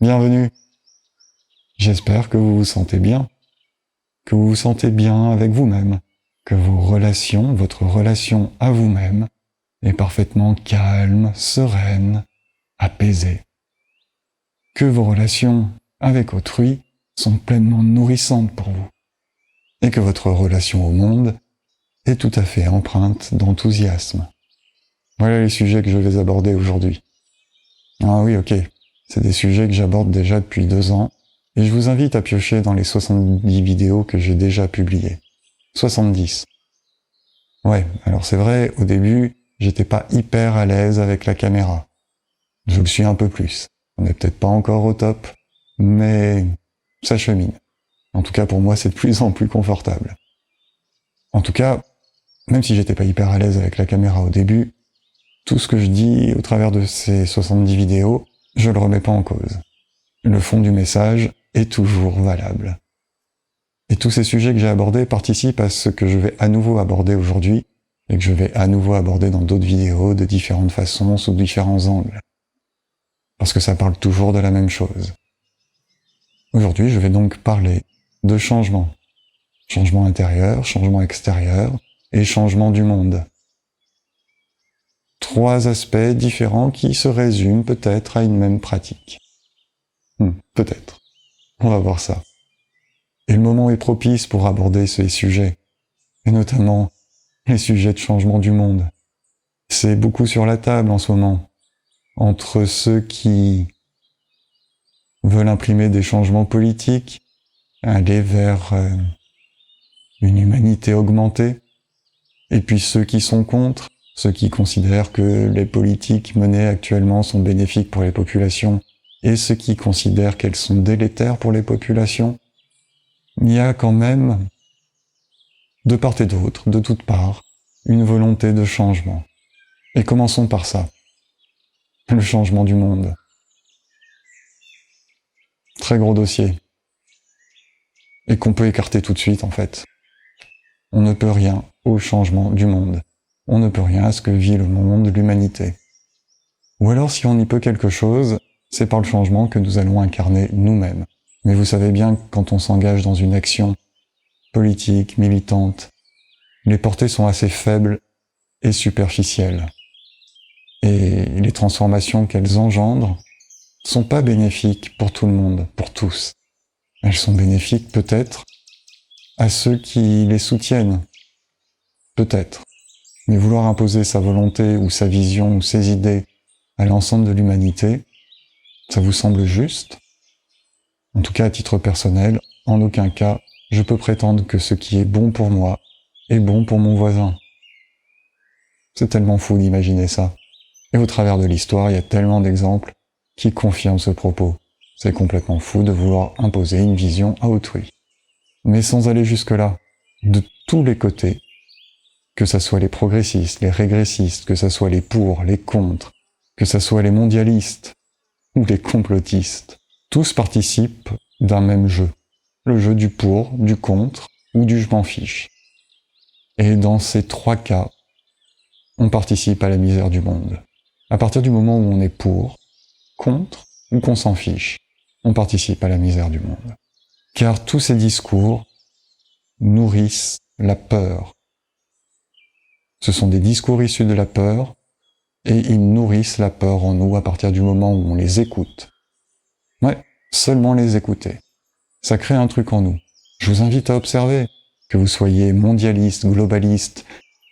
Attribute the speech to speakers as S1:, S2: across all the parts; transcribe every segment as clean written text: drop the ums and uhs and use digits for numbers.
S1: Bienvenue. J'espère que vous vous sentez bien, que vous vous sentez bien avec vous-même, que votre relation à vous-même est parfaitement calme, sereine, apaisée. Que vos relations avec autrui sont pleinement nourrissantes pour vous. Et que votre relation au monde est tout à fait empreinte d'enthousiasme. Voilà les sujets que je vais aborder aujourd'hui. Ah oui, ok, c'est des sujets que j'aborde déjà depuis 2 ans, et je vous invite à piocher dans les 70 vidéos que j'ai déjà publiées. 70. Ouais, alors c'est vrai, au début, j'étais pas hyper à l'aise avec la caméra. Je le suis un peu plus. On n'est peut-être pas encore au top, mais ça chemine. En tout cas, pour moi, c'est de plus en plus confortable. En tout cas, même si j'étais pas hyper à l'aise avec la caméra au début, tout ce que je dis au travers de ces 70 vidéos, je le remets pas en cause. Le fond du message est toujours valable. Et tous ces sujets que j'ai abordés participent à ce que je vais à nouveau aborder aujourd'hui, et que je vais à nouveau aborder dans d'autres vidéos de différentes façons, sous différents angles. Parce que ça parle toujours de la même chose. Aujourd'hui, je vais donc parler de changement. Changement intérieur, changement extérieur, et changement du monde. 3 aspects différents qui se résument peut-être à une même pratique. Peut-être. On va voir ça. Et le moment est propice pour aborder ces sujets, et notamment les sujets de changement du monde. C'est beaucoup sur la table en ce moment, entre ceux qui veulent imprimer des changements politiques, aller vers une humanité augmentée, et puis ceux qui sont contre, ceux qui considèrent que les politiques menées actuellement sont bénéfiques pour les populations, et ceux qui considèrent qu'elles sont délétères pour les populations. Il y a quand même, de part et d'autre, de toutes parts, une volonté de changement. Et commençons par ça. Le changement du monde. Très gros dossier. Et qu'on peut écarter tout de suite, en fait. On ne peut rien au changement du monde. On ne peut rien à ce que vit le monde, l'humanité. Ou alors, si on y peut quelque chose, c'est par le changement que nous allons incarner nous-mêmes. Mais vous savez bien que quand on s'engage dans une action politique, militante, les portées sont assez faibles et superficielles. Et les transformations qu'elles engendrent sont pas bénéfiques pour tout le monde, pour tous. Elles sont bénéfiques peut-être à ceux qui les soutiennent. Peut-être. Mais vouloir imposer sa volonté ou sa vision ou ses idées à l'ensemble de l'humanité, ça vous semble juste? En tout cas, à titre personnel, en aucun cas, je peux prétendre que ce qui est bon pour moi est bon pour mon voisin. C'est tellement fou d'imaginer ça. Et au travers de l'histoire, il y a tellement d'exemples qui confirment ce propos. C'est complètement fou de vouloir imposer une vision à autrui. Mais sans aller jusque-là, de tous les côtés, que ça soit les progressistes, les régressistes, que ça soit les pour, les contre, que ça soit les mondialistes ou les complotistes, tous participent d'un même jeu. Le jeu du pour, du contre ou du je m'en fiche. Et dans ces 3 cas, on participe à la misère du monde. À partir du moment où on est pour, contre ou qu'on s'en fiche, on participe à la misère du monde. Car tous ces discours nourrissent la peur. Ce sont des discours issus de la peur, et ils nourrissent la peur en nous à partir du moment où on les écoute. Ouais, seulement les écouter. Ça crée un truc en nous. Je vous invite à observer, que vous soyez mondialiste, globaliste,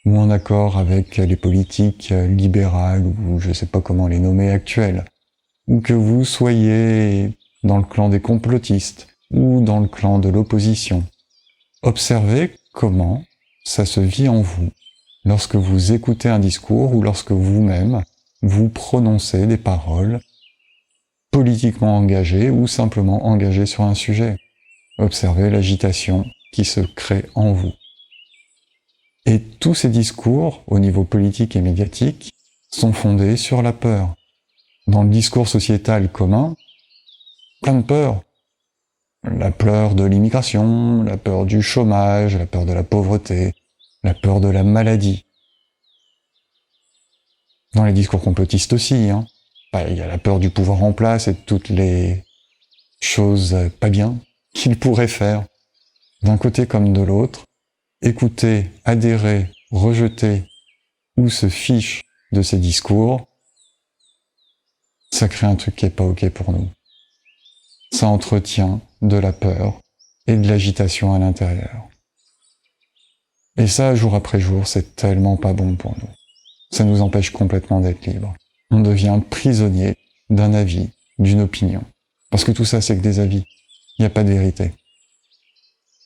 S1: ou en accord avec les politiques libérales, ou je sais pas comment les nommer actuelles, ou que vous soyez dans le clan des complotistes, ou dans le clan de l'opposition. Observez comment ça se vit en vous lorsque vous écoutez un discours ou lorsque vous-même vous prononcez des paroles politiquement engagées ou simplement engagées sur un sujet. Observez l'agitation qui se crée en vous. Et tous ces discours, au niveau politique et médiatique, sont fondés sur la peur. Dans le discours sociétal commun, plein de peurs. La peur de l'immigration, la peur du chômage, la peur de la pauvreté, la peur de la maladie. Dans les discours complotistes aussi, il y a la peur du pouvoir en place et de toutes les choses pas bien qu'il pourrait faire, d'un côté comme de l'autre, écouter, adhérer, rejeter ou se fiche de ces discours, ça crée un truc qui est pas ok pour nous. Ça entretient de la peur et de l'agitation à l'intérieur. Et ça, jour après jour, c'est tellement pas bon pour nous. Ça nous empêche complètement d'être libres. On devient prisonnier d'un avis, d'une opinion. Parce que tout ça, c'est que des avis. Il n'y a pas de vérité.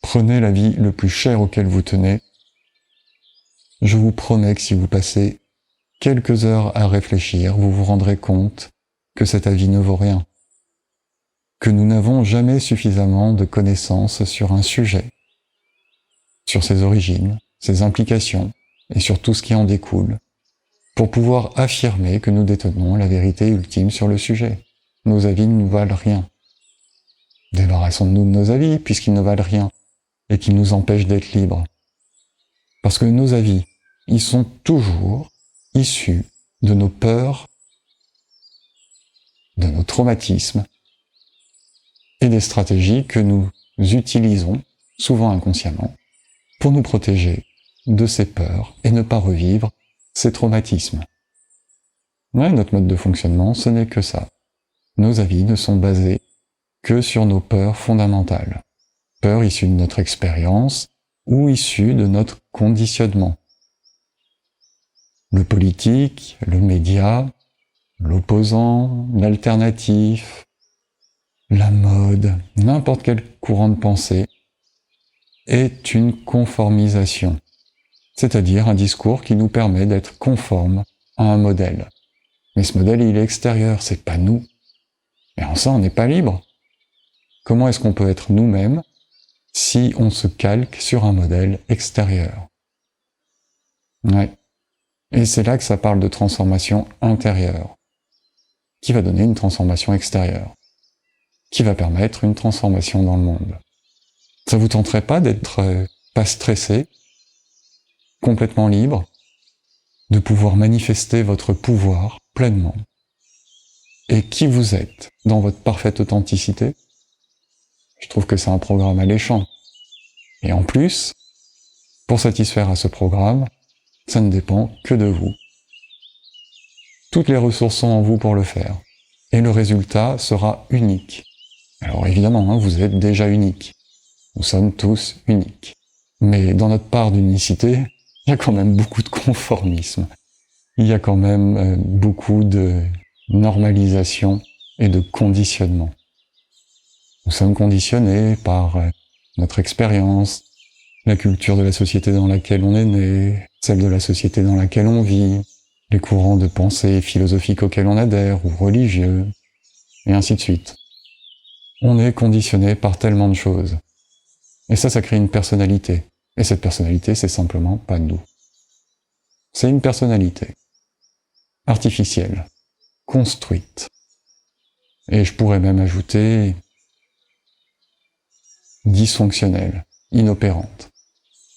S1: Prenez l'avis le plus cher auquel vous tenez. Je vous promets que si vous passez quelques heures à réfléchir, vous vous rendrez compte que cet avis ne vaut rien. Que nous n'avons jamais suffisamment de connaissances sur un sujet, sur ses origines, ses implications et sur tout ce qui en découle, pour pouvoir affirmer que nous détenons la vérité ultime sur le sujet. Nos avis ne nous valent rien. Débarrassons-nous de nos avis, puisqu'ils ne valent rien, et qu'ils nous empêchent d'être libres. Parce que nos avis, ils sont toujours issus de nos peurs, de nos traumatismes, et des stratégies que nous utilisons, souvent inconsciemment, pour nous protéger de ces peurs et ne pas revivre ces traumatismes. Ouais, notre mode de fonctionnement, ce n'est que ça. Nos avis ne sont basés que sur nos peurs fondamentales. Peurs issues de notre expérience ou issues de notre conditionnement. Le politique, le média, l'opposant, l'alternatif, la mode, n'importe quel courant de pensée est une conformisation, c'est-à-dire un discours qui nous permet d'être conforme à un modèle. Mais ce modèle, il est extérieur, c'est pas nous. Et en ça, on n'est pas libre. Comment est-ce qu'on peut être nous-mêmes si on se calque sur un modèle extérieur? Ouais. Et c'est là que ça parle de transformation intérieure, qui va donner une transformation extérieure, qui va permettre une transformation dans le monde. Ça vous tenterait pas d'être pas stressé, complètement libre, de pouvoir manifester votre pouvoir pleinement, et qui vous êtes dans votre parfaite authenticité? Je trouve que c'est un programme alléchant. Et en plus, pour satisfaire à ce programme, ça ne dépend que de vous. Toutes les ressources sont en vous pour le faire. Et le résultat sera unique. Alors évidemment, vous êtes déjà unique. Nous sommes tous uniques. Mais dans notre part d'unicité, il y a quand même beaucoup de conformisme. Il y a quand même beaucoup de normalisation et de conditionnement. Nous sommes conditionnés par notre expérience, la culture de la société dans laquelle on est né, celle de la société dans laquelle on vit, les courants de pensée philosophiques auxquels on adhère ou religieux, et ainsi de suite. On est conditionné par tellement de choses. Et ça crée une personnalité. Et cette personnalité, c'est simplement pas nous. C'est une personnalité artificielle, construite. Et je pourrais même ajouter dysfonctionnelle, inopérante,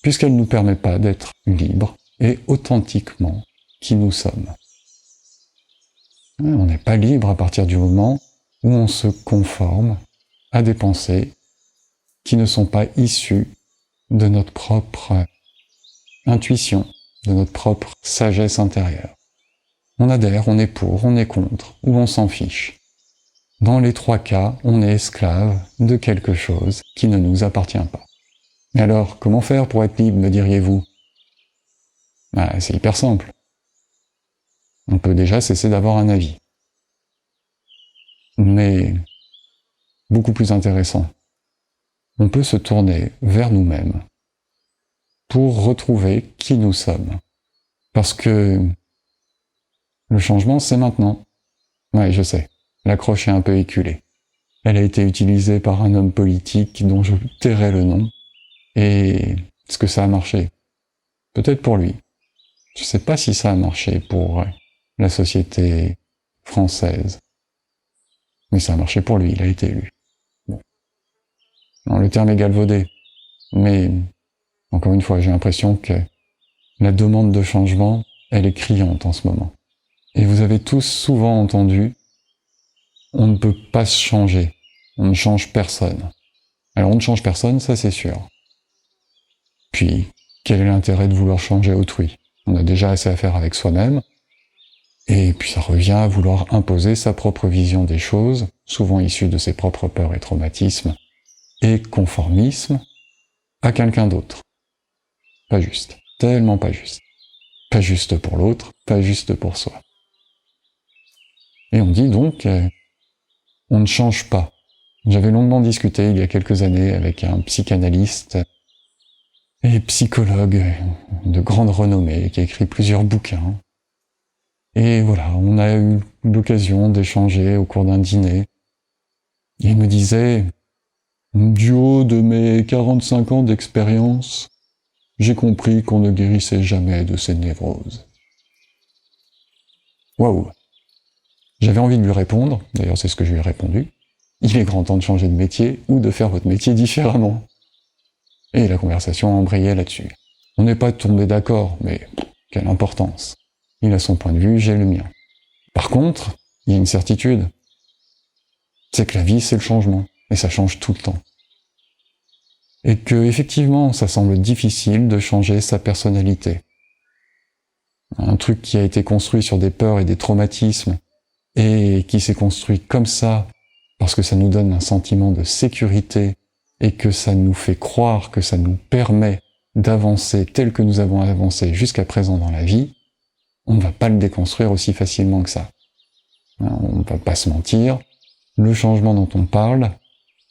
S1: puisqu'elle ne nous permet pas d'être libres et authentiquement qui nous sommes. On n'est pas libre à partir du moment où on se conforme à des pensées qui ne sont pas issues de notre propre intuition, de notre propre sagesse intérieure. On adhère, on est pour, on est contre, ou on s'en fiche. Dans les trois cas, on est esclave de quelque chose qui ne nous appartient pas. Mais alors, comment faire pour être libre, me diriez-vous? C'est hyper simple. On peut déjà cesser d'avoir un avis. Mais, beaucoup plus intéressant, on peut se tourner vers nous-mêmes pour retrouver qui nous sommes. Parce que le changement, c'est maintenant. Ouais, je sais, l'accroche est un peu éculée. Elle a été utilisée par un homme politique dont je tairai le nom. Et est-ce que ça a marché? Peut-être pour lui. Je sais pas si ça a marché pour la société française. Mais ça a marché pour lui, il a été élu. Bon. Non, le terme est galvaudé. Mais, encore une fois, j'ai l'impression que la demande de changement, elle est criante en ce moment. Et vous avez tous souvent entendu « on ne peut pas se changer ». On ne change personne. Alors on ne change personne, ça c'est sûr. Puis, quel est l'intérêt de vouloir changer autrui? On a déjà assez à faire avec soi-même, et puis ça revient à vouloir imposer sa propre vision des choses, souvent issue de ses propres peurs et traumatismes, et conformisme, à quelqu'un d'autre. Pas juste. Tellement pas juste. Pas juste pour l'autre, pas juste pour soi. Et on dit donc, on ne change pas. J'avais longuement discuté il y a quelques années avec un psychanalyste et psychologue de grande renommée qui a écrit plusieurs bouquins. Et voilà, on a eu l'occasion d'échanger au cours d'un dîner. Et il me disait, du haut de mes 45 ans d'expérience, j'ai compris qu'on ne guérissait jamais de ces névroses. Waouh! J'avais envie de lui répondre, d'ailleurs c'est ce que je lui ai répondu, il est grand temps de changer de métier ou de faire votre métier différemment. Et la conversation embrayait là-dessus. On n'est pas tombé d'accord, mais quelle importance. Il a son point de vue, j'ai le mien. Par contre, il y a une certitude. C'est que la vie, c'est le changement, et ça change tout le temps. Et que, effectivement, ça semble difficile de changer sa personnalité. Un truc qui a été construit sur des peurs et des traumatismes, et qui s'est construit comme ça, parce que ça nous donne un sentiment de sécurité, et que ça nous fait croire que ça nous permet d'avancer tel que nous avons avancé jusqu'à présent dans la vie, on ne va pas le déconstruire aussi facilement que ça. On ne va pas se mentir, le changement dont on parle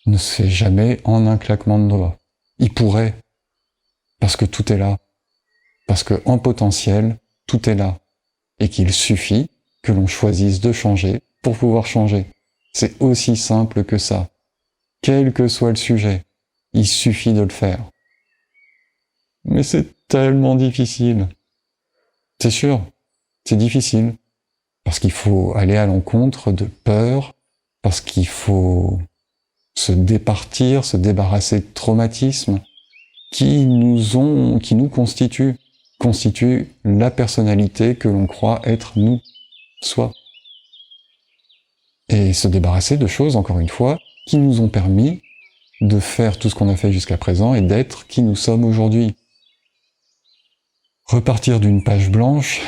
S1: ne se fait jamais en un claquement de doigts. Il pourrait, parce que tout est là, parce que en potentiel, tout est là, et qu'il suffit que l'on choisisse de changer pour pouvoir changer. C'est aussi simple que ça. Quel que soit le sujet, il suffit de le faire. Mais c'est tellement difficile. C'est sûr, c'est difficile. Parce qu'il faut aller à l'encontre de peurs, parce qu'il faut se départir, se débarrasser de traumatismes qui nous constituent la personnalité que l'on croit être nous, soi. Et se débarrasser de choses, encore une fois, qui nous ont permis de faire tout ce qu'on a fait jusqu'à présent et d'être qui nous sommes aujourd'hui. Repartir d'une page blanche,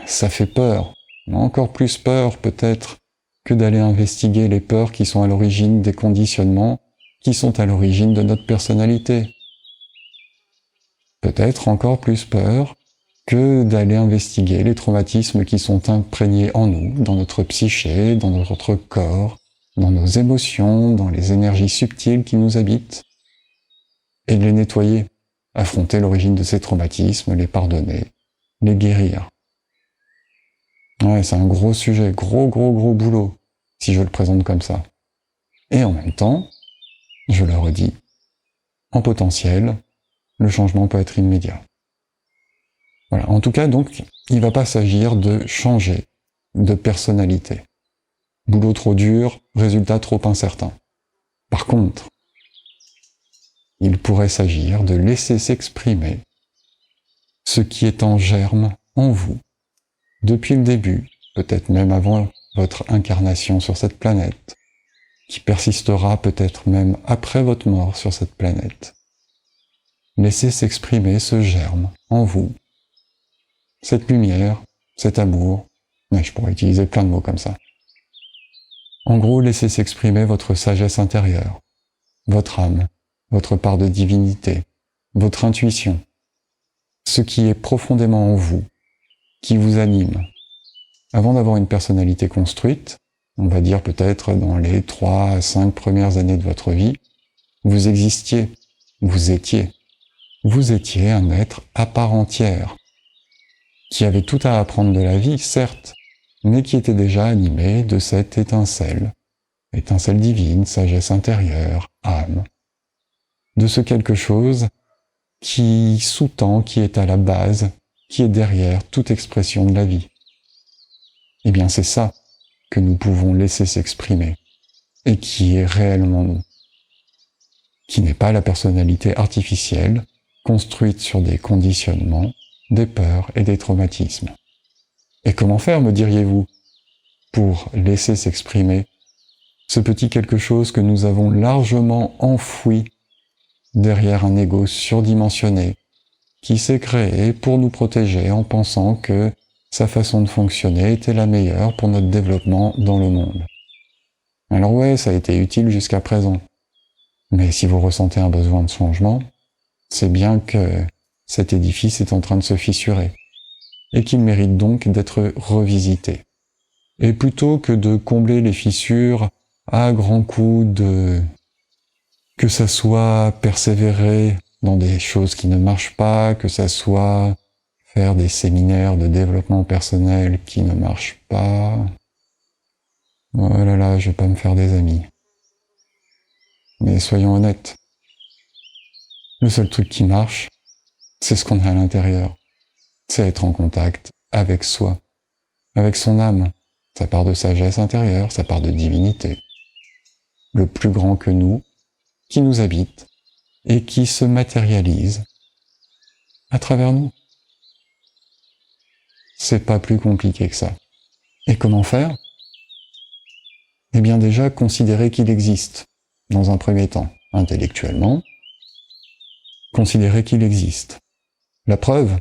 S1: ça fait peur. Encore plus peur, peut-être, que d'aller investiguer les peurs qui sont à l'origine des conditionnements, qui sont à l'origine de notre personnalité. Peut-être encore plus peur que d'aller investiguer les traumatismes qui sont imprégnés en nous, dans notre psyché, dans notre corps, dans nos émotions, dans les énergies subtiles qui nous habitent, et de les nettoyer, affronter l'origine de ces traumatismes, les pardonner, les guérir. Ouais, c'est un gros sujet, gros boulot, si je le présente comme ça. Et en même temps, je le redis, en potentiel, le changement peut être immédiat. Voilà. En tout cas, donc, il ne va pas s'agir de changer de personnalité. Boulot trop dur, résultat trop incertain. Par contre, il pourrait s'agir de laisser s'exprimer ce qui est en germe en vous, depuis le début, peut-être même avant votre incarnation sur cette planète, qui persistera peut-être même après votre mort sur cette planète. Laissez s'exprimer ce germe en vous, cette lumière, cet amour, mais je pourrais utiliser plein de mots comme ça. En gros, laissez s'exprimer votre sagesse intérieure, votre âme, votre part de divinité, votre intuition, ce qui est profondément en vous, qui vous anime. Avant d'avoir une personnalité construite, on va dire peut-être dans les 3 à 5 premières années de votre vie, vous existiez, vous étiez un être à part entière, qui avait tout à apprendre de la vie, certes, mais qui était déjà animé de cette étincelle divine, sagesse intérieure, âme, de ce quelque chose qui sous-tend, qui est à la base, qui est derrière toute expression de la vie. Eh bien, c'est ça que nous pouvons laisser s'exprimer, et qui est réellement nous, qui n'est pas la personnalité artificielle, construite sur des conditionnements, des peurs et des traumatismes. Et comment faire, me diriez-vous, pour laisser s'exprimer ce petit quelque chose que nous avons largement enfoui derrière un ego surdimensionné, qui s'est créé pour nous protéger en pensant que sa façon de fonctionner était la meilleure pour notre développement dans le monde. Alors ouais, ça a été utile jusqu'à présent. Mais si vous ressentez un besoin de changement, c'est bien que cet édifice est en train de se fissurer, et qu'il mérite donc d'être revisité. Et plutôt que de combler les fissures à grands coups de... que ça soit persévérer dans des choses qui ne marchent pas, que ça soit faire des séminaires de développement personnel qui ne marchent pas... Oh là là, je vais pas me faire des amis. Mais soyons honnêtes, le seul truc qui marche, c'est ce qu'on a à l'intérieur. C'est être en contact avec soi, avec son âme, sa part de sagesse intérieure, sa part de divinité. Le plus grand que nous, qui nous habite et qui se matérialise à travers nous. C'est pas plus compliqué que ça. Et comment faire ? Eh bien déjà, considérer qu'il existe, dans un premier temps, intellectuellement, considérer qu'il existe. La preuve ?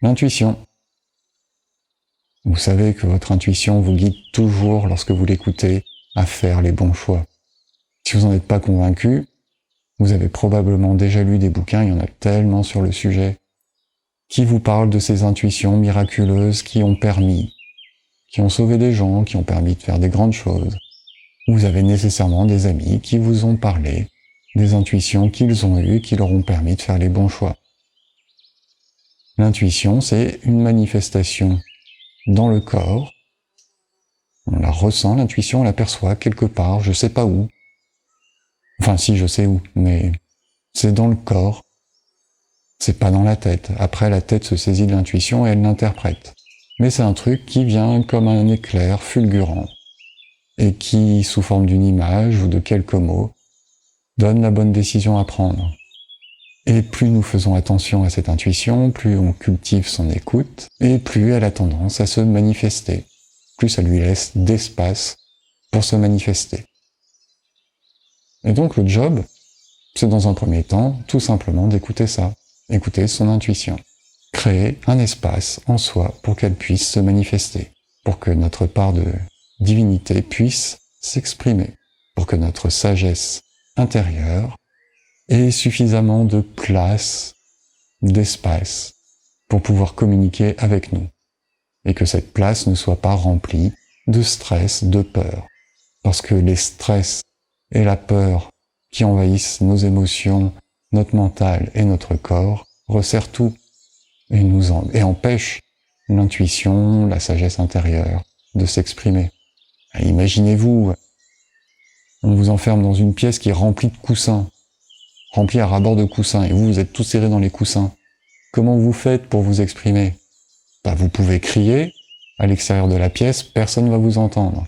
S1: L'intuition. Vous savez que votre intuition vous guide toujours, lorsque vous l'écoutez, à faire les bons choix. Si vous n'en êtes pas convaincu, vous avez probablement déjà lu des bouquins, il y en a tellement sur le sujet, qui vous parlent de ces intuitions miraculeuses qui ont sauvé des gens, qui ont permis de faire des grandes choses. Vous avez nécessairement des amis qui vous ont parlé des intuitions qu'ils ont eues, qui leur ont permis de faire les bons choix. L'intuition, c'est une manifestation dans le corps. On la ressent, l'intuition, on l'aperçoit quelque part, je sais pas où. Enfin, si, je sais où, mais c'est dans le corps. C'est pas dans la tête. Après, la tête se saisit de l'intuition et elle l'interprète. Mais c'est un truc qui vient comme un éclair fulgurant et qui, sous forme d'une image ou de quelques mots, donne la bonne décision à prendre. Et plus nous faisons attention à cette intuition, plus on cultive son écoute, et plus elle a tendance à se manifester. Plus ça lui laisse d'espace pour se manifester. Et donc le job, c'est dans un premier temps, tout simplement d'écouter ça, écouter son intuition. Créer un espace en soi pour qu'elle puisse se manifester, pour que notre part de divinité puisse s'exprimer, pour que notre sagesse intérieure ait suffisamment de place, d'espace, pour pouvoir communiquer avec nous, et que cette place ne soit pas remplie de stress, de peur, parce que les stress et la peur qui envahissent nos émotions, notre mental et notre corps resserrent tout, et empêche l'intuition, la sagesse intérieure de s'exprimer. Imaginez-vous, on vous enferme dans une pièce qui est remplie de coussins, remplie à ras-bord de coussins, et vous êtes tous serrés dans les coussins. Comment vous faites pour vous exprimer ? Vous pouvez crier, à l'extérieur de la pièce, personne ne va vous entendre.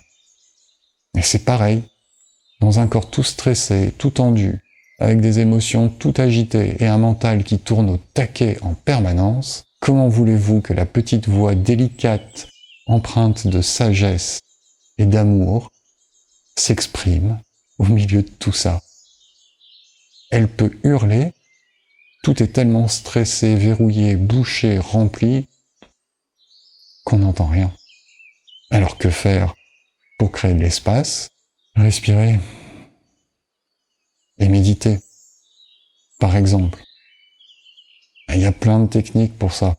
S1: Et c'est pareil, dans un corps tout stressé, tout tendu, avec des émotions tout agitées et un mental qui tourne au taquet en permanence, comment voulez-vous que la petite voix délicate, empreinte de sagesse et d'amour, s'exprime au milieu de tout ça ? Elle peut hurler, tout est tellement stressé, verrouillé, bouché, rempli, qu'on n'entend rien. Alors que faire pour créer de l'espace ? Respirer et méditer, par exemple. Il y a plein de techniques pour ça.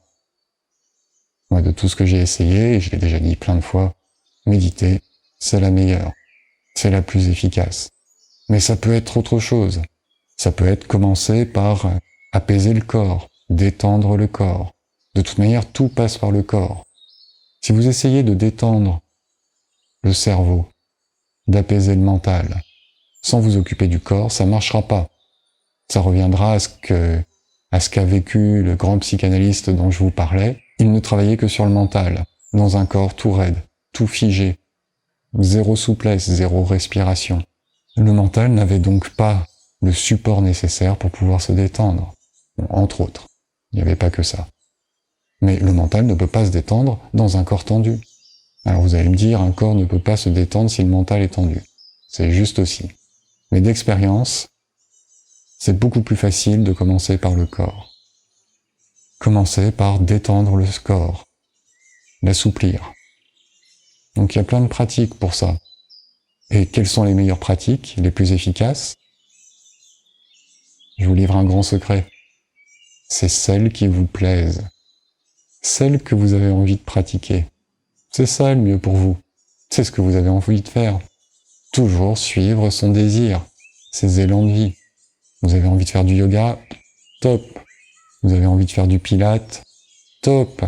S1: Moi, de tout ce que j'ai essayé, et je l'ai déjà dit plein de fois, méditer, c'est la meilleure, c'est la plus efficace. Mais ça peut être autre chose. Ça peut être commencer par apaiser le corps, détendre le corps. De toute manière, tout passe par le corps. Si vous essayez de détendre le cerveau, d'apaiser le mental, sans vous occuper du corps, ça marchera pas. Ça reviendra à ce qu'a vécu le grand psychanalyste dont je vous parlais. Il ne travaillait que sur le mental, dans un corps tout raide, tout figé. Zéro souplesse, zéro respiration. Le mental n'avait donc pas le support nécessaire pour pouvoir se détendre. Bon, entre autres. Il n'y avait pas que ça. Mais le mental ne peut pas se détendre dans un corps tendu. Alors vous allez me dire, un corps ne peut pas se détendre si le mental est tendu. c'est juste aussi. Mais d'expérience, c'est beaucoup plus facile de commencer par le corps. Commencer par détendre le corps, l'assouplir. Donc il y a plein de pratiques pour ça. Et quelles sont les meilleures pratiques, les plus efficaces? Je vous livre un grand secret. C'est celles qui vous plaisent. Celles que vous avez envie de pratiquer. C'est ça le mieux pour vous. C'est ce que vous avez envie de faire. Toujours suivre son désir, ses élans de vie. Vous avez envie de faire du yoga? Top. Vous avez envie de faire du pilate? Top.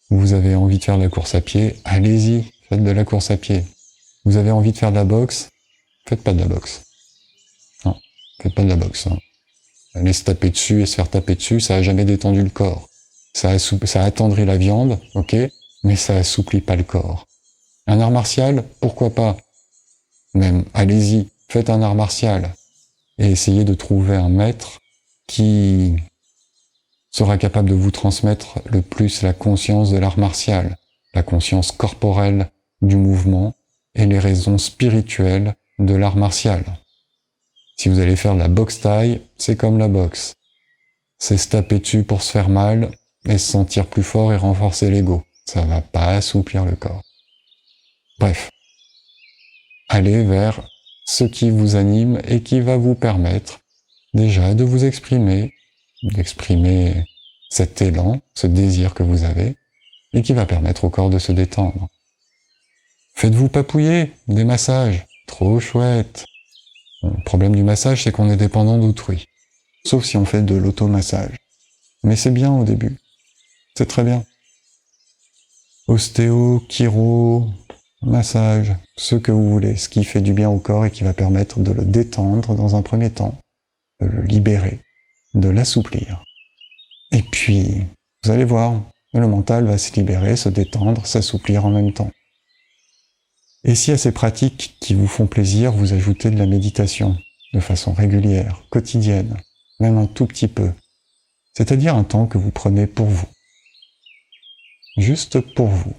S1: Vous avez envie de faire de la course à pied? Allez-y, faites de la course à pied. Vous avez envie de faire de la boxe? Faites pas de la boxe. Non, faites pas de la boxe. Hein. Aller se taper dessus et se faire taper dessus, ça a jamais détendu le corps. Ça attendrit la viande, ok, mais ça assouplit pas le corps. Un art martial, pourquoi pas? Même, allez-y, faites un art martial. Et essayez de trouver un maître qui sera capable de vous transmettre le plus la conscience de l'art martial, la conscience corporelle du mouvement et les raisons spirituelles de l'art martial. Si vous allez faire de la boxe thaï, c'est comme la boxe. C'est se taper dessus pour se faire mal et se sentir plus fort et renforcer l'ego. Ça va pas assouplir le corps. Bref, allez vers ce qui vous anime et qui va vous permettre déjà de vous exprimer, d'exprimer cet élan, ce désir que vous avez, et qui va permettre au corps de se détendre. Faites-vous papouiller, des massages, trop chouette. Le problème du massage, c'est qu'on est dépendant d'autrui, sauf si on fait de l'automassage. Mais c'est bien au début, c'est très bien. Ostéo, chiro, massage, ce que vous voulez, ce qui fait du bien au corps et qui va permettre de le détendre dans un premier temps, de le libérer, de l'assouplir. Et puis, vous allez voir, le mental va se libérer, se détendre, s'assouplir en même temps. Et si à ces pratiques qui vous font plaisir, vous ajoutez de la méditation, de façon régulière, quotidienne, même un tout petit peu, c'est-à-dire un temps que vous prenez pour vous, juste pour vous,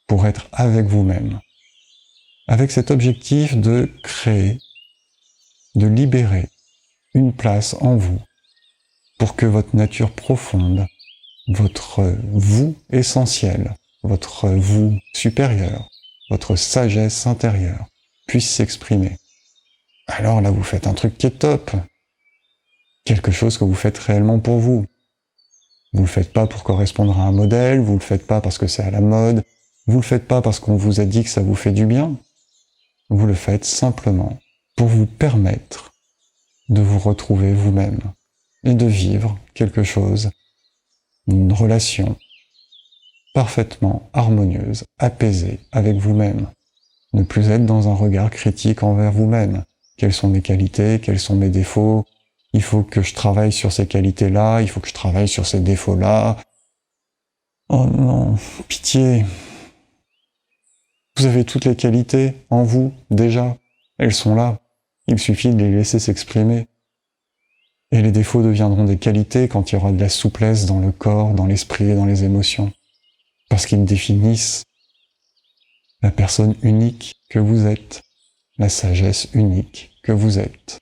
S1: pour être avec vous-même, avec cet objectif de créer, de libérer une place en vous, pour que votre nature profonde, votre vous essentiel, votre vous supérieur, votre sagesse intérieure puisse s'exprimer. Alors là, vous faites un truc qui est top. Quelque chose que vous faites réellement pour vous. Vous le faites pas pour correspondre à un modèle, vous le faites pas parce que c'est à la mode, vous le faites pas parce qu'on vous a dit que ça vous fait du bien. Vous le faites simplement pour vous permettre de vous retrouver vous-même et de vivre quelque chose, une relation parfaitement harmonieuse, apaisée avec vous-même. Ne plus être dans un regard critique envers vous-même. Quelles sont mes qualités, quels sont mes défauts? Il faut que je travaille sur ces qualités-là, il faut que je travaille sur ces défauts-là. Oh non, pitié. Vous avez toutes les qualités en vous, déjà. Elles sont là. Il suffit de les laisser s'exprimer. Et les défauts deviendront des qualités quand il y aura de la souplesse dans le corps, dans l'esprit et dans les émotions. Parce qu'ils définissent la personne unique que vous êtes, la sagesse unique que vous êtes.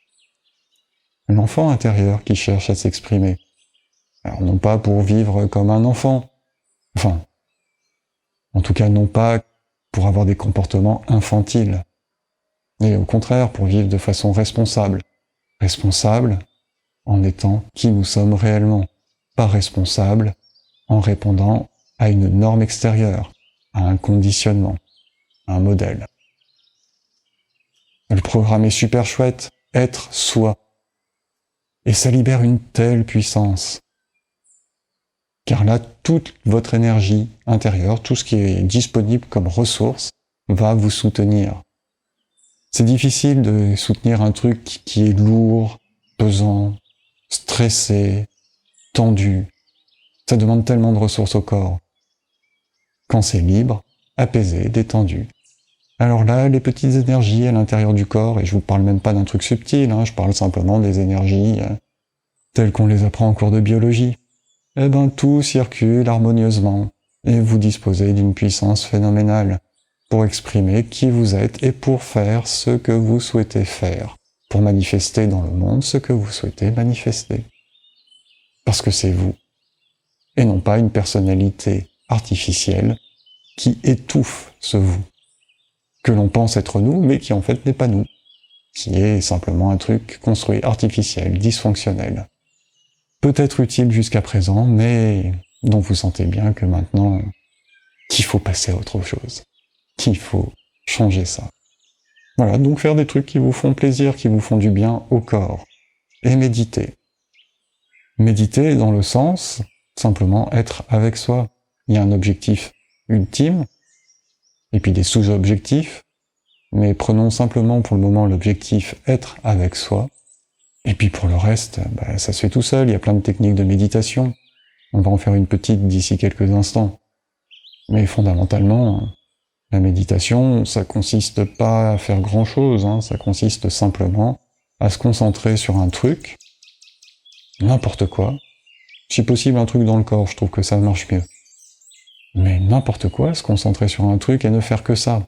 S1: Un enfant intérieur qui cherche à s'exprimer. Alors non pas pour vivre comme un enfant, enfin, en tout cas non pas pour avoir des comportements infantiles, mais au contraire pour vivre de façon responsable. Responsable en étant qui nous sommes réellement, pas responsable en répondant à une norme extérieure, à un conditionnement, à un modèle. Le programme est super chouette, être soi. Et ça libère une telle puissance. Car là, toute votre énergie intérieure, tout ce qui est disponible comme ressource, va vous soutenir. C'est difficile de soutenir un truc qui est lourd, pesant, stressé, tendu. Ça demande tellement de ressources au corps. Quand c'est libre, apaisé, détendu. Alors là, les petites énergies à l'intérieur du corps, et je vous parle même pas d'un truc subtil, je parle simplement des énergies telles qu'on les apprend en cours de biologie. Eh ben, tout circule harmonieusement, et vous disposez d'une puissance phénoménale. pour exprimer qui vous êtes et pour faire ce que vous souhaitez faire, pour manifester dans le monde ce que vous souhaitez manifester. Parce que c'est vous, et non pas une personnalité artificielle qui étouffe ce vous, que l'on pense être nous, mais qui en fait n'est pas nous, qui est simplement un truc construit, artificiel, dysfonctionnel. Peut-être utile jusqu'à présent, mais dont vous sentez bien que maintenant, qu'il faut passer à autre chose, qu'il faut changer ça. Voilà, donc faire des trucs qui vous font plaisir, qui vous font du bien au corps, et méditer. Méditer dans le sens, simplement être avec soi. Il y a un objectif ultime, et puis des sous-objectifs, mais prenons simplement pour le moment l'objectif être avec soi, et puis pour le reste, ça se fait tout seul, il y a plein de techniques de méditation. On va en faire une petite d'ici quelques instants. Mais fondamentalement, la méditation, ça consiste pas à faire grand-chose, ça consiste simplement à se concentrer sur un truc, n'importe quoi. Si possible un truc dans le corps, je trouve que ça marche mieux. Mais n'importe quoi, se concentrer sur un truc et ne faire que ça.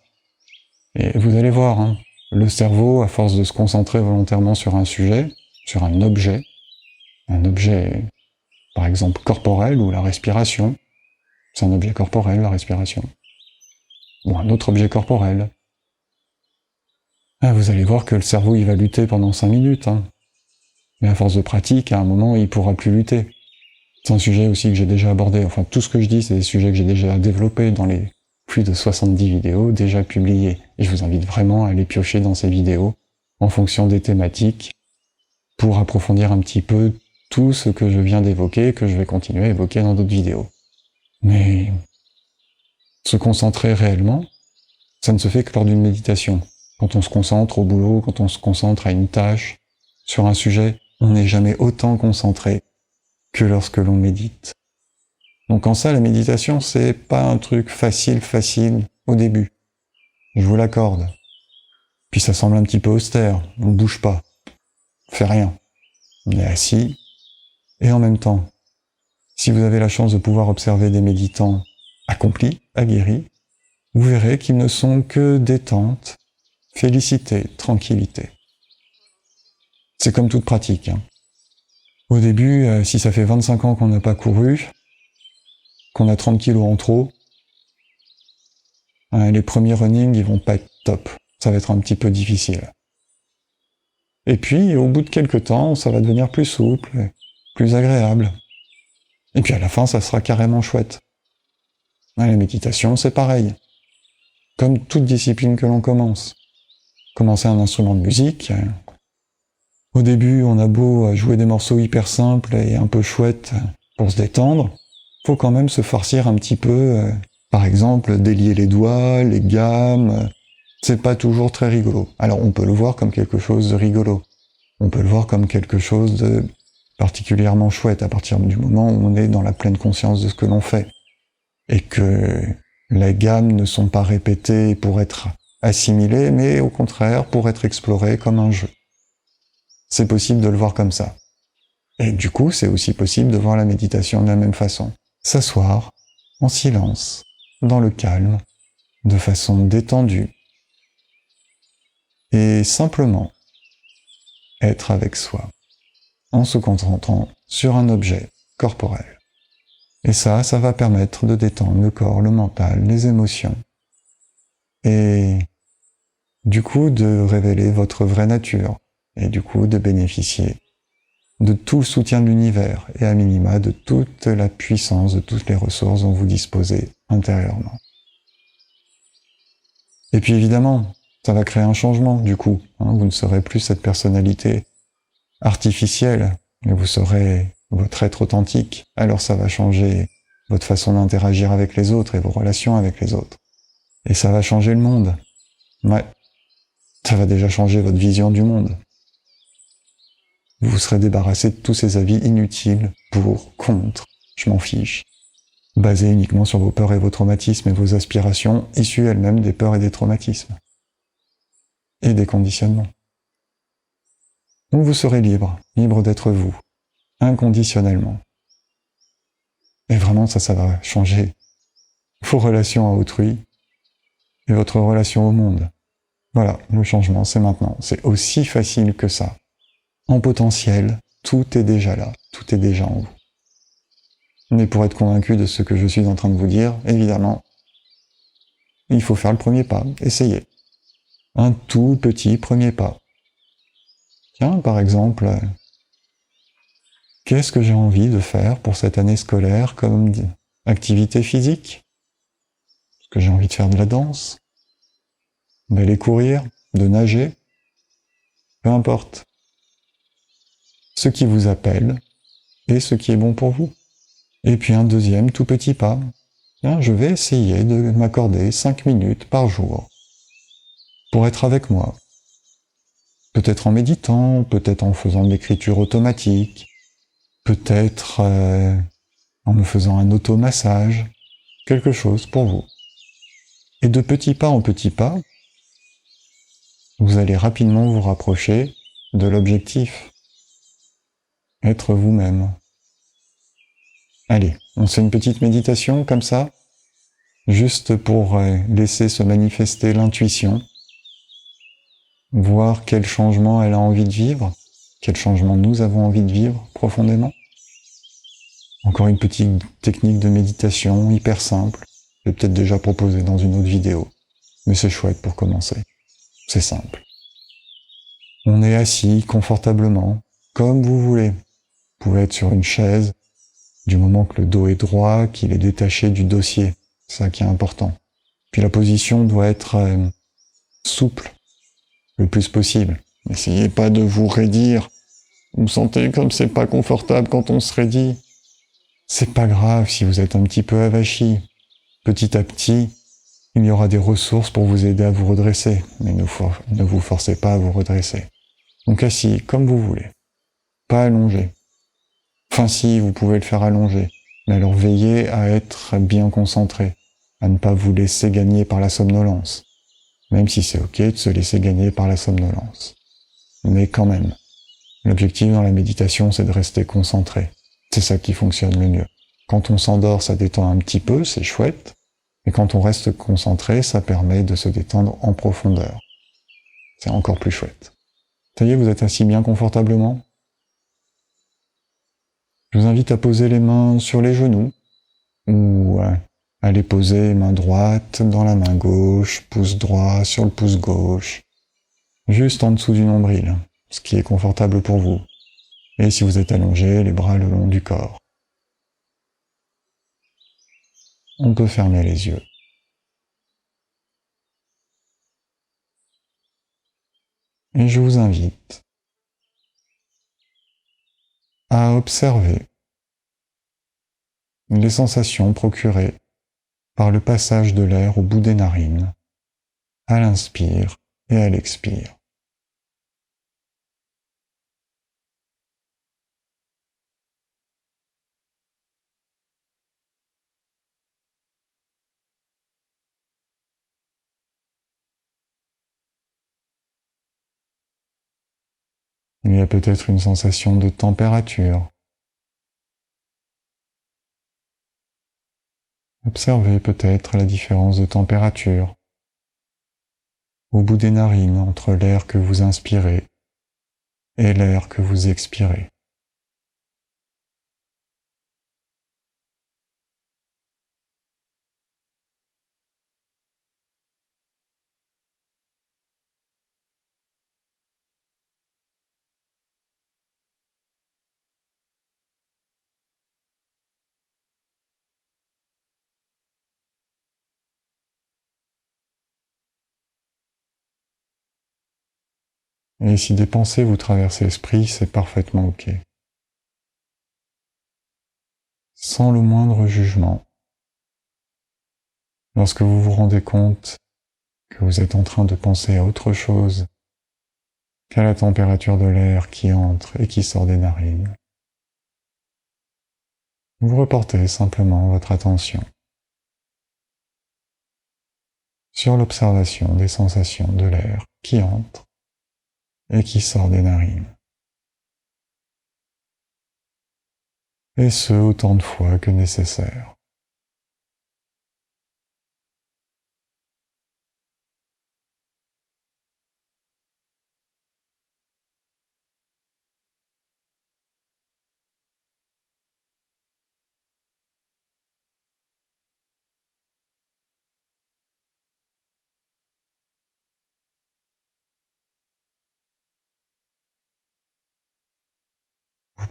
S1: Et vous allez voir, le cerveau, à force de se concentrer volontairement sur un sujet, sur un objet par exemple corporel ou la respiration, c'est un objet corporel, la respiration, ou un autre objet corporel. Vous allez voir que le cerveau il va lutter pendant 5 minutes, mais à force de pratique, à un moment il pourra plus lutter. C'est un sujet aussi que j'ai déjà abordé, enfin tout ce que je dis c'est des sujets que j'ai déjà développés dans les plus de 70 vidéos déjà publiées, et je vous invite vraiment à aller piocher dans ces vidéos en fonction des thématiques pour approfondir un petit peu tout ce que je viens d'évoquer, que je vais continuer à évoquer dans d'autres vidéos. Mais se concentrer réellement, ça ne se fait que lors d'une méditation. Quand on se concentre au boulot, quand on se concentre à une tâche, sur un sujet, on n'est jamais autant concentré que lorsque l'on médite. Donc en ça, la méditation, c'est pas un truc facile au début. Je vous l'accorde. Puis ça semble un petit peu austère, on bouge pas, on fait rien. On est assis, et en même temps, si vous avez la chance de pouvoir observer des méditants accomplis, aguerris, vous verrez qu'ils ne sont que détente, félicité, tranquillité. C'est comme toute pratique. Au début, si ça fait 25 ans qu'on n'a pas couru, qu'on a 30 kilos en trop, les premiers running, ils vont pas être top. Ça va être un petit peu difficile. Et puis, au bout de quelques temps, ça va devenir plus souple, plus agréable. Et puis à la fin, ça sera carrément chouette. La méditation, c'est pareil. Comme toute discipline que l'on commence. Commencer un instrument de musique, au début, on a beau jouer des morceaux hyper simples et un peu chouettes pour se détendre, faut quand même se farcir un petit peu, par exemple, délier les doigts, les gammes, c'est pas toujours très rigolo. Alors on peut le voir comme quelque chose de rigolo. On peut le voir comme quelque chose de particulièrement chouette à partir du moment où on est dans la pleine conscience de ce que l'on fait. Et que les gammes ne sont pas répétées pour être assimilées, mais au contraire pour être explorées comme un jeu. C'est possible de le voir comme ça. Et du coup, c'est aussi possible de voir la méditation de la même façon. S'asseoir, en silence, dans le calme, de façon détendue, et simplement être avec soi, en se concentrant sur un objet corporel. Et ça va permettre de détendre le corps, le mental, les émotions, et du coup de révéler votre vraie nature, et du coup de bénéficier de tout le soutien de l'univers, et à minima de toute la puissance, de toutes les ressources dont vous disposez intérieurement. Et puis évidemment, ça va créer un changement du coup. Vous ne serez plus cette personnalité artificielle, mais vous serez votre être authentique. Alors ça va changer votre façon d'interagir avec les autres et vos relations avec les autres. Et ça va changer le monde. Ouais, ça va déjà changer votre vision du monde. Vous vous serez débarrassé de tous ces avis inutiles, pour, contre, je m'en fiche, basés uniquement sur vos peurs et vos traumatismes et vos aspirations issues elles-mêmes des peurs et des traumatismes. Et des conditionnements. Donc vous serez libre d'être vous, inconditionnellement. Et vraiment ça va changer vos relations à autrui, et votre relation au monde. Voilà, le changement, c'est maintenant. C'est aussi facile que ça. En potentiel, tout est déjà là, tout est déjà en vous. Mais pour être convaincu de ce que je suis en train de vous dire, évidemment, il faut faire le premier pas, essayez. Un tout petit premier pas. Tiens, par exemple, qu'est-ce que j'ai envie de faire pour cette année scolaire comme activité physique? Est-ce que j'ai envie de faire de la danse? D'aller courir? De nager? Peu importe. Ce qui vous appelle et ce qui est bon pour vous. Et puis un deuxième tout petit pas. Tiens, je vais essayer de m'accorder 5 minutes par jour pour être avec moi. Peut-être en méditant, peut-être en faisant de l'écriture automatique, peut-être en me faisant un automassage, quelque chose pour vous. Et de petit pas en petit pas, vous allez rapidement vous rapprocher de l'objectif. Être vous-même. Allez, on fait une petite méditation comme ça, juste pour laisser se manifester l'intuition, voir quel changement elle a envie de vivre, quel changement nous avons envie de vivre profondément. Encore une petite technique de méditation hyper simple, je l'ai peut-être déjà proposé dans une autre vidéo, mais c'est chouette pour commencer. C'est simple. On est assis confortablement, comme vous voulez. Vous pouvez être sur une chaise, du moment que le dos est droit, qu'il est détaché du dossier. C'est ça qui est important. Puis la position doit être souple, le plus possible. N'essayez pas de vous raidir. Vous sentez comme c'est pas confortable quand on se raidit. C'est pas grave si vous êtes un petit peu avachi. Petit à petit, il y aura des ressources pour vous aider à vous redresser, mais ne vous forcez pas à vous redresser. Donc assis, comme vous voulez. Pas allongé. Enfin si, vous pouvez le faire allongé, mais alors veillez à être bien concentré, à ne pas vous laisser gagner par la somnolence, même si c'est ok de se laisser gagner par la somnolence. Mais quand même, l'objectif dans la méditation, c'est de rester concentré. C'est ça qui fonctionne le mieux. Quand on s'endort, ça détend un petit peu, c'est chouette, mais quand on reste concentré, ça permet de se détendre en profondeur. C'est encore plus chouette. Ça y est, vous êtes assis bien confortablement? Je vous invite à poser les mains sur les genoux, ou à les poser main droite dans la main gauche, pouce droit sur le pouce gauche, juste en dessous du nombril, ce qui est confortable pour vous. Et si vous êtes allongé, les bras le long du corps. On peut fermer les yeux. Et je vous invite à observer les sensations procurées par le passage de l'air au bout des narines, à l'inspire et à l'expire. Il y a peut-être une sensation de température. Observez peut-être la différence de température au bout des narines entre l'air que vous inspirez et l'air que vous expirez. Et si des pensées vous traversent l'esprit, c'est parfaitement ok. Sans le moindre jugement. Lorsque vous vous rendez compte que vous êtes en train de penser à autre chose qu'à la température de l'air qui entre et qui sort des narines, vous reportez simplement votre attention sur l'observation des sensations de l'air qui entre et qui sort des narines. Et ce, autant de fois que nécessaire.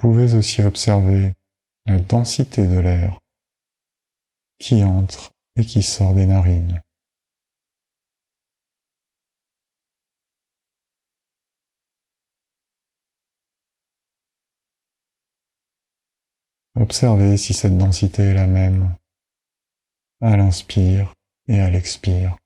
S1: pouvez aussi observer la densité de l'air qui entre et qui sort des narines. Observez si cette densité est la même à l'inspire et à l'expire.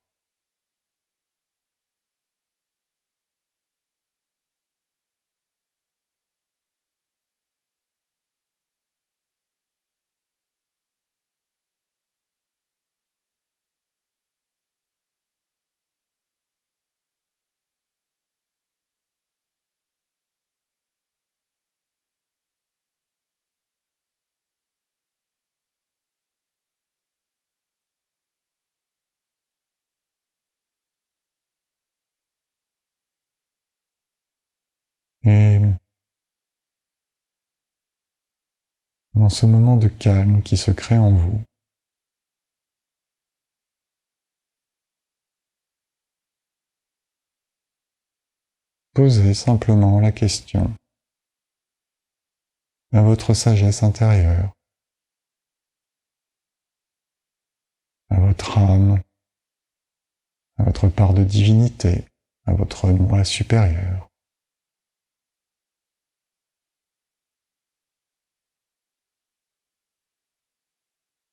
S1: Et dans ce moment de calme qui se crée en vous, posez simplement la question à votre sagesse intérieure, à votre âme, à votre part de divinité, à votre moi supérieur.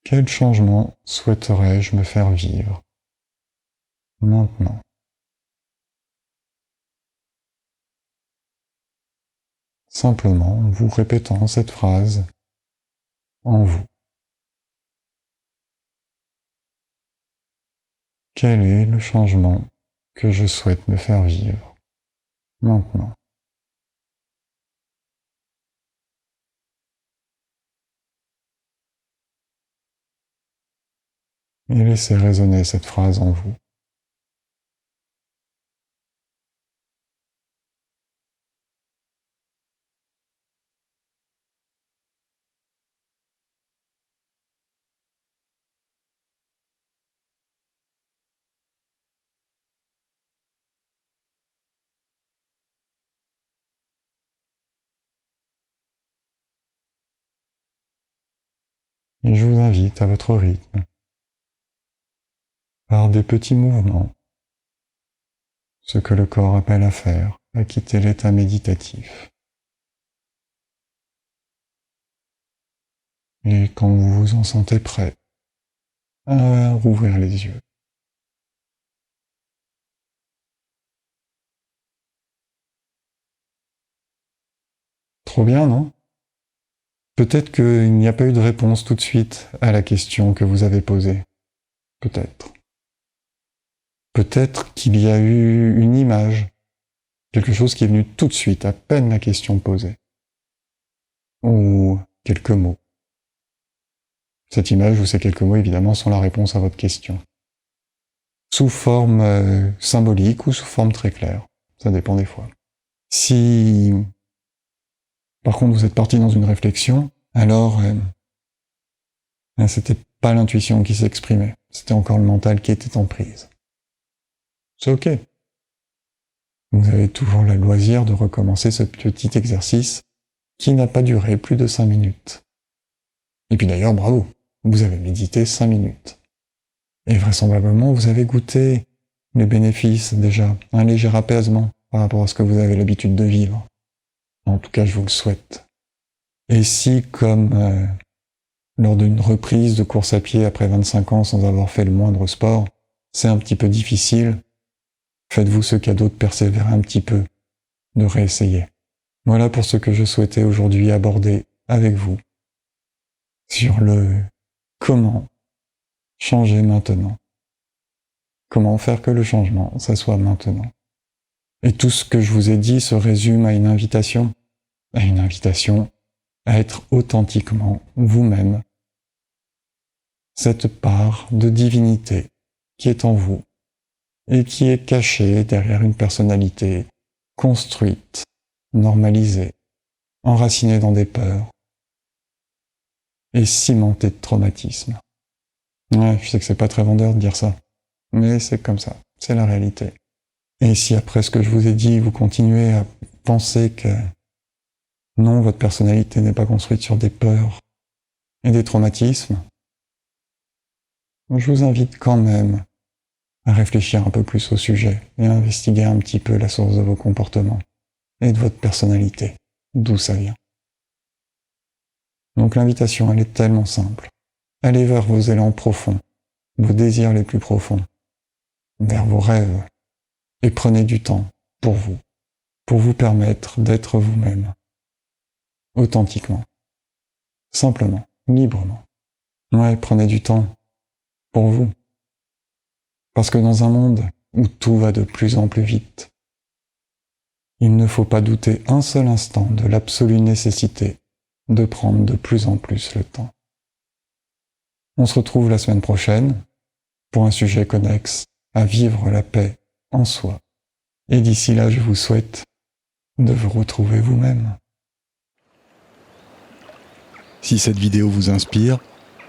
S1: Quel changement souhaiterais-je me faire vivre maintenant? Simplement en vous répétant cette phrase en vous. Quel est le changement que je souhaite me faire vivre maintenant? Et laissez résonner cette phrase en vous. Et je vous invite à votre rythme, par des petits mouvements, ce que le corps appelle à faire, à quitter l'état méditatif. Et quand vous vous en sentez prêt, à rouvrir les yeux. Trop bien, non? Peut-être qu'il n'y a pas eu de réponse tout de suite à la question que vous avez posée. Peut-être. Peut-être qu'il y a eu une image, quelque chose qui est venu tout de suite, à peine la question posée. Ou quelques mots. Cette image ou ces quelques mots, évidemment, sont la réponse à votre question. Sous forme symbolique ou sous forme très claire. Ça dépend des fois. Si, par contre, vous êtes parti dans une réflexion, alors c'était pas l'intuition qui s'exprimait. C'était encore le mental qui était en prise. C'est ok. Vous avez toujours le loisir de recommencer ce petit exercice qui n'a pas duré plus de 5 minutes. Et puis d'ailleurs, bravo, vous avez médité 5 minutes. Et vraisemblablement, vous avez goûté les bénéfices déjà, un léger apaisement par rapport à ce que vous avez l'habitude de vivre. En tout cas, je vous le souhaite. Et si, comme lors d'une reprise de course à pied après 25 ans sans avoir fait le moindre sport, c'est un petit peu difficile, faites-vous ce cadeau de persévérer un petit peu, de réessayer. Voilà pour ce que je souhaitais aujourd'hui aborder avec vous sur le comment changer maintenant. Comment faire que le changement, ça soit maintenant. Et tout ce que je vous ai dit se résume à une invitation à être authentiquement vous-même, cette part de divinité qui est en vous et qui est cachée derrière une personnalité construite, normalisée, enracinée dans des peurs et cimentée de traumatismes. Ouais, je sais que c'est pas très vendeur de dire ça, mais c'est comme ça, c'est la réalité. Et si après ce que je vous ai dit, vous continuez à penser que Non, votre personnalité n'est pas construite sur des peurs et des traumatismes. Je vous invite quand même à réfléchir un peu plus au sujet et à investiguer un petit peu la source de vos comportements et de votre personnalité, d'où ça vient. Donc l'invitation, elle est tellement simple. Allez vers vos élans profonds, vos désirs les plus profonds, vers vos rêves, et prenez du temps pour vous permettre d'être vous-même, authentiquement, simplement, librement. Ouais, prenez du temps pour vous. Parce que dans un monde où tout va de plus en plus vite, il ne faut pas douter un seul instant de l'absolue nécessité de prendre de plus en plus le temps. On se retrouve la semaine prochaine pour un sujet connexe à vivre la paix en soi. Et d'ici là, je vous souhaite de vous retrouver vous-même.
S2: Si cette vidéo vous inspire,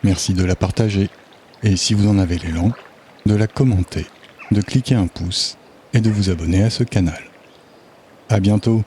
S2: merci de la partager. Et si vous en avez l'élan, de la commenter, de cliquer un pouce et de vous abonner à ce canal. À bientôt!